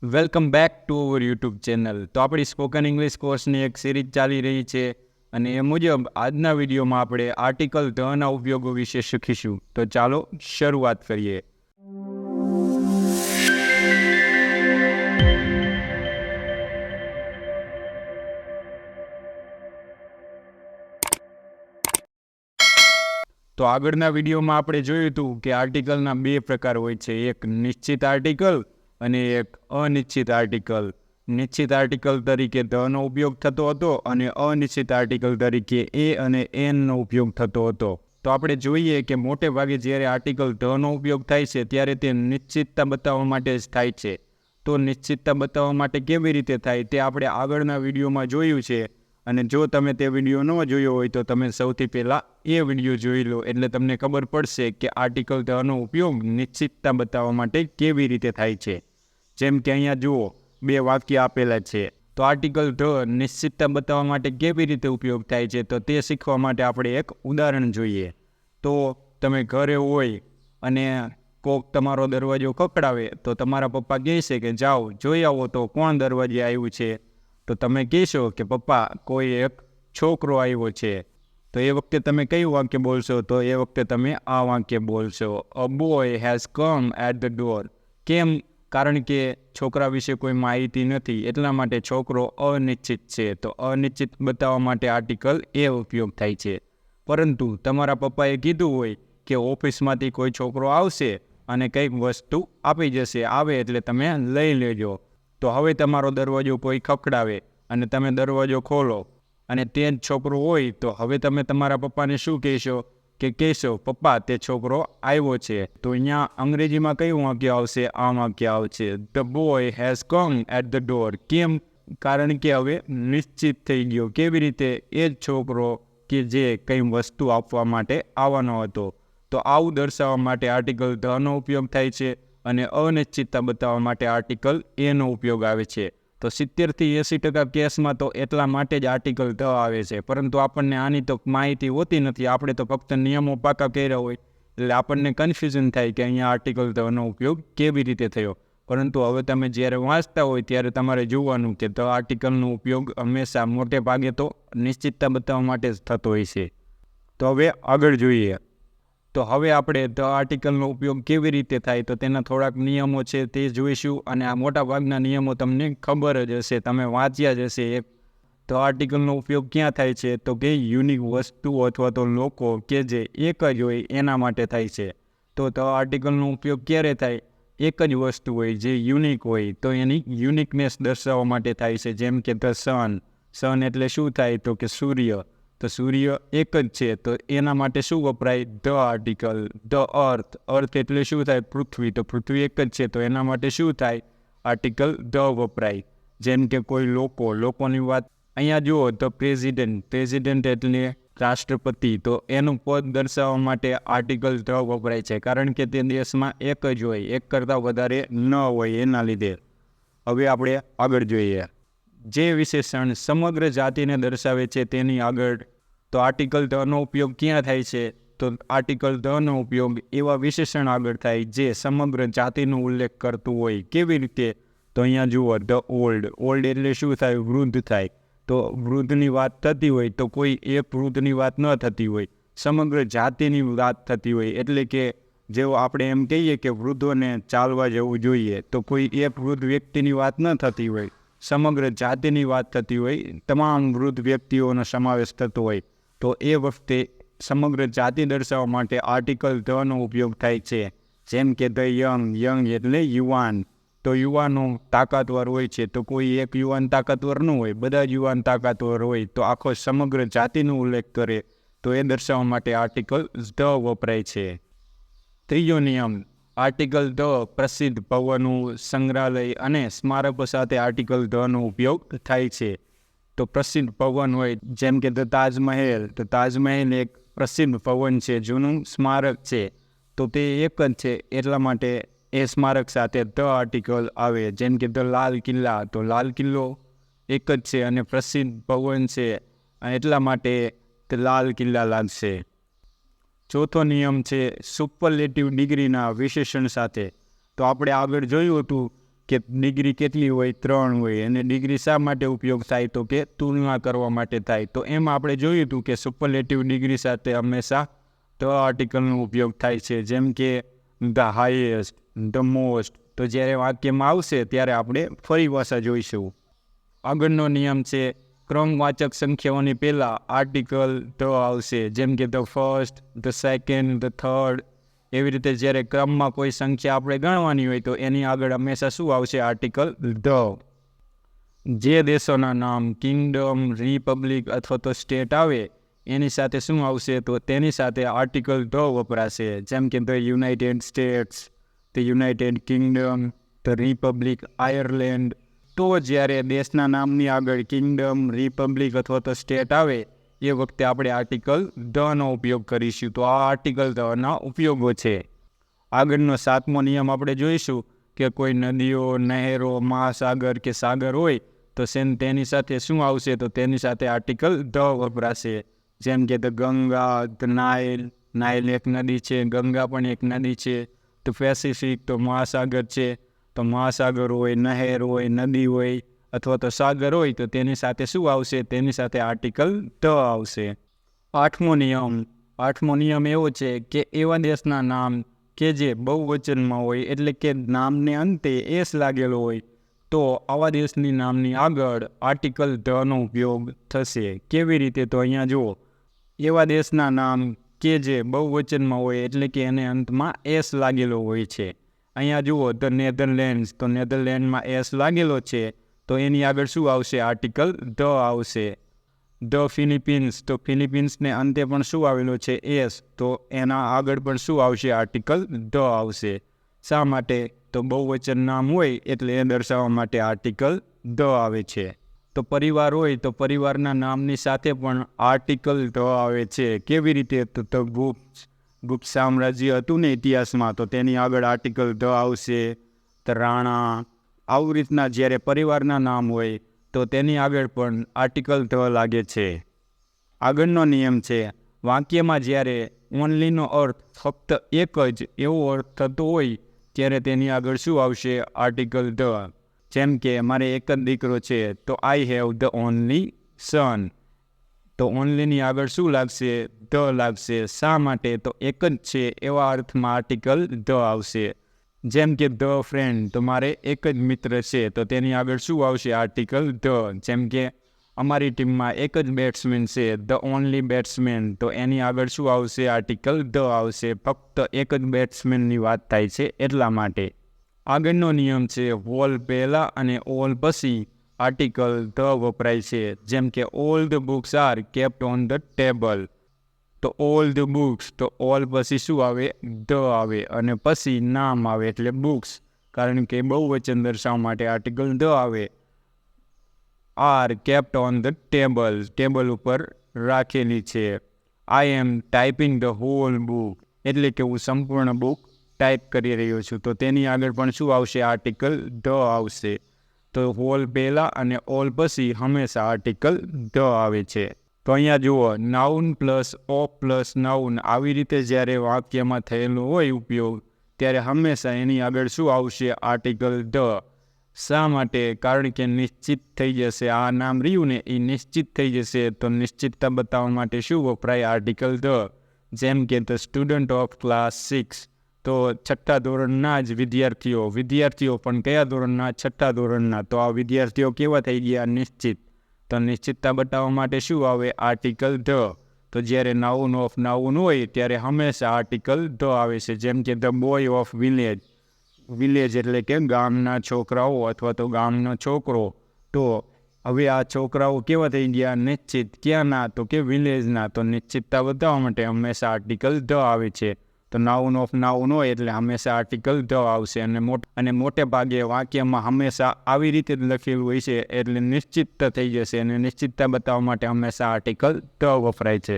Welcome back to our YouTube channel. તો આપણી spoken English કોર્સની એક સિરીઝ ચાલી રહી છે અને એ મુજબ આજના વિડીયોમાં આપણે આર્ટિકલ ધના ઉપયોગો વિશે શીખીશું. તો ચાલો શરૂઆત કરીએ. તો આગળના વિડીયોમાં આપણે જોયું હતું કે આર્ટિકલના બે પ્રકાર હોય છે, એક નિશ્ચિત આર્ટિકલ અને એક અનિશ્ચિત આર્ટિકલ. નિશ્ચિત આર્ટિકલ તરીકે ધનો ઉપયોગ થતો હતો અને અનિશ્ચિત આર્ટિકલ તરીકે એ અને એનનો ઉપયોગ થતો હતો. તો આપણે જોઈએ કે મોટે ભાગે જ્યારે આર્ટિકલ ધનો ઉપયોગ થાય છે ત્યારે તે નિશ્ચિતતા બતાવવા માટે જ થાય છે. તો નિશ્ચિતતા બતાવવા માટે કેવી રીતે થાય તે આપણે આગળના વિડીયોમાં જોયું છે. અને જો તમે તે વિડીયો ન જોયો હોય તો તમે સૌથી પહેલાં એ વિડીયો જોઈ લો, એટલે તમને ખબર પડશે કે આર્ટિકલ ધનો ઉપયોગ નિશ્ચિતતા બતાવવા માટે કેવી રીતે થાય છે. જેમ કે અહીંયા જુઓ, બે વાક્ય આપેલા છે. તો આર્ટિકલ ધ નિશ્ચિતતા બતાવવા માટે કેવી રીતે ઉપયોગ થાય છે તો તે શીખવા માટે આપણે એક ઉદાહરણ જોઈએ. તો તમે ઘરે હોય અને કોક તમારો દરવાજો ખખડાવે તો તમારા પપ્પા કહેશે કે જાઓ જોઈ આવો તો કોણ દરવાજે આવ્યું છે. તો તમે કહેશો કે પપ્પા કોઈ એક છોકરો આવ્યો છે. તો એ વખતે તમે કયું વાક્ય બોલશો? તો એ વખતે તમે આ વાક્ય બોલશો, a boy has come at the door. કેમ? કારણ કે છોકરા વિશે કોઈ માહિતી નથી, એટલા માટે છોકરો અનિશ્ચિત છે. તો અનિશ્ચિત બતાવવા માટે આર્ટિકલ એ ઉપયોગ થાય છે. પરંતુ તમારા પપ્પાએ કીધું હોય કે ઓફિસમાંથી કોઈ છોકરો આવશે અને કંઈક વસ્તુ આપી જશે, આવે એટલે તમે લઈ લેજો. તો હવે તમારો દરવાજો કોઈ ખખડાવે અને તમે દરવાજો ખોલો અને તે જ છોકરો હોય, તો હવે તમે તમારા પપ્પાને શું કહેશો? કે કહેશો પપ્પા તે છોકરો આવ્યો છે. તો અહીંયા અંગ્રેજીમાં કયું વાક્ય આવશે? આ વાક્ય આવશે, the boy has come at the door. કેમ? કારણ કે હવે નિશ્ચિત થઈ ગયો. કેવી રીતે? એ જ છોકરો કે જે કંઈ વસ્તુ આપવા માટે આવવાનો હતો. તો આવું દર્શાવવા માટે આર્ટિકલ ધનો ઉપયોગ થાય છે અને અનિશ્ચિતતા બતાવવા માટે આર્ટિકલ એનો ઉપયોગ આવે છે. તો 70થી 80% કેસમાં તો એટલા માટે જ આર્ટિકલ ધ આવે છે, પરંતુ આપણને આની તો માહિતી હોતી નથી. આપણે તો ફક્ત નિયમો પાકા કર્યા હોય એટલે આપણને કન્ફ્યુઝન થાય કે અહીંયા આર્ટિકલ ધનો ઉપયોગ કેવી રીતે થયો. પરંતુ હવે તમે જ્યારે વાંચતા હોય ત્યારે તમારે જોવાનું કે ધ આર્ટિકલનો ઉપયોગ હંમેશા મોટે ભાગે તો નિશ્ચિતતા બતાવવા માટે જ થતો હોય છે. તો હવે આગળ જોઈએ. તો હવે આપણે ધ આર્ટિકલનો ઉપયોગ કેવી રીતે થાય તો તેના થોડાક નિયમો છે તે જોઈશું. અને આ મોટા ભાગના નિયમો તમને ખબર જ હશે, તમે વાંચ્યા જ હશે. ધ આર્ટિકલનો ઉપયોગ ક્યાં થાય છે? તો કે યુનિક વસ્તુ અથવા તો લોકો કે જે એક જ હોય એના માટે થાય છે. તો ધ આર્ટિકલનો ઉપયોગ ક્યારે થાય? એક જ વસ્તુ હોય જે યુનિક હોય તો એની યુનિકનેસ દર્શાવવા માટે થાય છે. જેમ કે ધ સન. સન એટલે શું થાય? તો કે સૂર્ય. તો સૂર્ય એક જ છે તો એના માટે શું વપરાય? The article. The earth. Earth એટલે શું થાય? પૃથ્વી. તો પૃથ્વી એક જ છે તો એના માટે શું થાય? આર્ટિકલ ધ વપરાય. જેમ કે કોઈ લોકો, લોકોની વાત અહીંયા જુઓ, ધ પ્રેસિડેન્ટ. પ્રેસિડેન્ટ એટલે રાષ્ટ્રપતિ. તો એનું પદ દર્શાવવા માટે આર્ટિકલ ધ વપરાય છે, કારણ કે તે દેશમાં એક જ હોય, એક કરતાં વધારે ન હોય એના લીધે. હવે આપણે આગળ જોઈએ. જે વિશેષણ સમગ્ર જાતિને દર્શાવે છે તેની આગળ. તો આર્ટિકલ ધનો ઉપયોગ ક્યાં થાય છે? તો આર્ટિકલ ધનો ઉપયોગ એવા વિશેષણ આગળ થાય જે સમગ્ર જાતિનો ઉલ્લેખ કરતું હોય. કેવી રીતે? તો અહીંયા જુઓ, ધ ઓલ્ડ. ઓલ્ડ એટલે શું થાય? વૃદ્ધ થાય. તો વૃદ્ધની વાત થતી હોય તો કોઈ એક વૃદ્ધની વાત ન થતી હોય, સમગ્ર જાતિની વાત થતી હોય. એટલે કે જેવો આપણે એમ કહીએ કે વૃદ્ધોને ચાલવા જવું જોઈએ, તો કોઈ એક વૃદ્ધ વ્યક્તિની વાત ન થતી હોય, સમગ્ર જાતિની વાત થતી હોય, તમામ વૃદ્ધ વ્યક્તિઓનો સમાવેશ થતો હોય, તો એ વખતે સમગ્ર જાતિ દર્શાવવા માટે આર્ટિકલ ધનો ઉપયોગ થાય છે. જેમ કે ધ યંગ. યંગ એટલે યુવાન. તો યુવાનો તાકાતવર હોય છે, તો કોઈ એક યુવાન તાકાતવર ન હોય, બધા જ યુવાન તાકાતવર હોય, તો આખો સમગ્ર જાતિનો ઉલ્લેખ કરે તો એ દર્શાવવા માટે આર્ટિકલ ધ વપરાય છે. ત્રીજો નિયમ. આર્ટિકલ ધ પ્રસિદ્ધ ભવનો, સંગ્રહાલય અને સ્મારકો સાથે આર્ટિકલ ધનો ઉપયોગ થાય છે. તો પ્રસિદ્ધ ભવન હોય જેમ કે ધ તાજમહેલ. તો તાજમહેલ એક પ્રસિદ્ધ ભવન છે, જૂનું સ્મારક છે, તો તે એક જ છે એટલા માટે એ સ્મારક સાથે ધ આર્ટિકલ આવે. જેમ કે ધ લાલ કિલ્લા. તો લાલ કિલ્લો એક જ છે અને પ્રસિદ્ધ ભવન છે એટલા માટે તે લાલ કિલ્લા લાગશે. ચોથો નિયમ છે સુપરલેટિવ ડિગ્રીના વિશેષણ સાથે. તો આપણે આગળ જોયું હતું કે ડિગ્રી કેટલી હોય, 3 હોય. અને ડિગ્રી શા માટે ઉપયોગ થાય, તો કે તુલના કરવા માટે થાય. તો એમાં આપણે જોયું હતું કે સુપરલેટિવ ડિગ્રી સાથે હંમેશા ધ આર્ટિકલનો ઉપયોગ થાય છે, જેમ કે ધ હાઈએસ્ટ, ધ મોસ્ટ. તો જ્યારે વાક્યમાં આવશે ત્યારે આપણે ફરી ભાષા જોઈશું. આગળનો નિયમ છે, ક્રમવાચક સંખ્યાઓની પહેલાં આર્ટિકલ ધ આવશે, જેમ કે the first, the second, the third. એવી રીતે જ્યારે ક્રમમાં કોઈ સંખ્યા આપણે ગણવાની હોય તો એની આગળ હંમેશા શું આવશે, આર્ટિકલ ધ. જે દેશોના નામ કિંગડમ, રિપબ્લિક અથવા તો સ્ટેટ આવે એની સાથે શું આવશે, તો તેની સાથે આર્ટિકલ ધ વપરાશે, જેમ કે the United states, the United Kingdom, the Republic Ireland. તો જ્યારે દેશના નામની આગળ કિંગડમ, રિપબ્લિક અથવા તો સ્ટેટ આવે એ વખતે આપણે આર્ટિકલ ધનો ઉપયોગ કરીશું. તો આ આર્ટિકલ ધના ઉપયોગો છે. આગળનો 7મો નિયમ આપણે જોઈશું કે કોઈ નદીઓ, નહેરો, મહાસાગર કે સાગર હોય તો તેની સાથે શું આવશે, તો તેની સાથે આર્ટિકલ ધ વપરાશે, જેમ કે the Ganga, the Nile. Nile એક નદી છે, ગંગા પણ એક નદી છે. ધ પેસિફિક તો મહાસાગર છે. તો મહાસાગર હોય, નહેર હોય, નદી હોય અથવા તો સાગર હોય તો તેની સાથે શું આવશે, તેની સાથે આર્ટિકલ ધ આવશે. 8મો નિયમ એવો છે કે એવા દેશના નામ કે જે બહુવચનમાં હોય, એટલે કે નામને અંતે એસ લાગેલો હોય, તો આવા દેશની નામની આગળ આર્ટિકલ ધનો ઉપયોગ થશે. કેવી રીતે, તો અહીંયા જુઓ, એવા દેશના નામ કે જે બહુવચનમાં હોય એટલે કે એને અંતમાં એસ લાગેલો હોય છે. અહીંયા જુઓ, ધ નેધરલેન્ડ્સ, તો નેધરલેન્ડમાં એસ લાગેલો છે તો એની આગળ શું આવશે, આર્ટિકલ ધ આવશે. ધ ફિલિપિન્સ, તો ફિલિપિન્સને અંતે પણ શું આવેલો છે, એસ, તો એના આગળ પણ શું આવશે, આર્ટિકલ ધ આવશે. શા માટે, તો બહુવચન નામ હોય એટલે એ દર્શાવવા માટે આર્ટિકલ ધ આવે છે. તો પરિવાર હોય તો પરિવારના નામની સાથે પણ આર્ટિકલ ધ આવે છે. કેવી રીતે, તો ગુપ્ત સામ્રાજ્ય હતું ને ઇતિહાસમાં, તો તેની આગળ આર્ટિકલ ધ આવશે. તો રાણા. આવી રીતના જ્યારે પરિવારના નામ હોય તો તેની આગળ પણ આર્ટિકલ ધ લાગે છે. આગળનો નિયમ છે, વાક્યમાં જ્યારે ઓનલીનો અર્થ ફક્ત એક જ એવો અર્થ થતો હોય ત્યારે તેની આગળ શું આવશે, આર્ટિકલ ધ. જેમ કે મારે એક જ દીકરો છે તો આઈ હેવ ધ ઓનલી સન. તો ઓનલીની આગળ શું લાગશે, ધ લાગશે. શા માટે, તો એક જ છે એવા અર્થમાં આર્ટિકલ ધ આવશે. જેમ કે ધ ફ્રેન્ડ, તો મારે એક જ મિત્ર છે તો તેની આગળ શું આવશે, આર્ટિકલ ધ. જેમ કે અમારી ટીમમાં એક જ બેટ્સમેન છે, ધ ઓનલી બેટ્સમેન, તો એની આગળ શું આવશે, આર્ટિકલ ધ આવશે. ફક્ત એક જ બેટ્સમેનની વાત થાય છે એટલા માટે. આગળનો નિયમ છે, હોલ પહેલાં અને ઓલ પછી આર્ટિકલ ધ વપરાય છે. જેમ કે all the books are kept on the table. તો ઓલ ધ બુક્સ, તો ઓલ પછી શું આવે, ધ આવે, અને પછી નામ આવે એટલે બુક્સ, કારણ કે બહુવચન દર્શાવવા માટે આર્ટિકલ ધ આવે. R kept on the table, table ઉપર રાખેલી છે. આઈ એમ ટાઈપિંગ ધ હોલ બુક, એટલે કે હું સંપૂર્ણ બુક ટાઈપ કરી રહ્યો છું. તો તેની આગળ પણ શું આવશે, આર્ટિકલ ધ આવશે. તો હોલ પહેલાં અને ઓલ પછી હંમેશા આર્ટિકલ ધ આવે છે. તો અહીંયા જુઓ, noun plus of plus noun આવી રીતે જ્યારે વાક્યમાં થયેલો હોય ઉપયોગ ત્યારે હંમેશા એની આગળ શું આવશે, આર્ટિકલ ધ. શા માટે, કારણ કે નિશ્ચિત થઈ જશે, આ નામ રહ્યું ને એ નિશ્ચિત થઈ જશે તો નિશ્ચિતતા બતાવવા માટે શું વપરાય, આર્ટિકલ ધ. જેમ કે ધ સ્ટુડન્ટ ઓફ ક્લાસ 6, તો 6થા ધોરણના જ વિદ્યાર્થીઓ પણ કયા ધોરણના, 6થા ધોરણના. તો આ વિદ્યાર્થીઓ કેવા થઈ ગયા, નિશ્ચિત. તો નિશ્ચિતતા બતાવવા માટે શું આવે, આર્ટિકલ ધ. તો જ્યારે નાઉન ઓફ નાઉન હોય ત્યારે હંમેશા આર્ટિકલ ધ આવે છે. જેમ કે the boy of village, village એટલે કે ગામના છોકરાઓ અથવા તો ગામનો છોકરો. તો હવે આ છોકરાઓ કેવા થઈ ગયા, નિશ્ચિત. ક્યાંના, તો કે વિલેજના. તો નિશ્ચિતતા બતાવવા માટે હંમેશા આર્ટિકલ ધ આવે છે. તો નાઉન ઓફ નાઉન હોય એટલે હંમેશા આર્ટિકલ ધ આવશે. અને મોટે ભાગે વાક્યમાં હંમેશા આવી રીતે જ લખેલું હોય છે એટલે નિશ્ચિત થઈ જશે, અને નિશ્ચિતતા બતાવવા માટે હંમેશા આર્ટિકલ ધ વપરાય છે.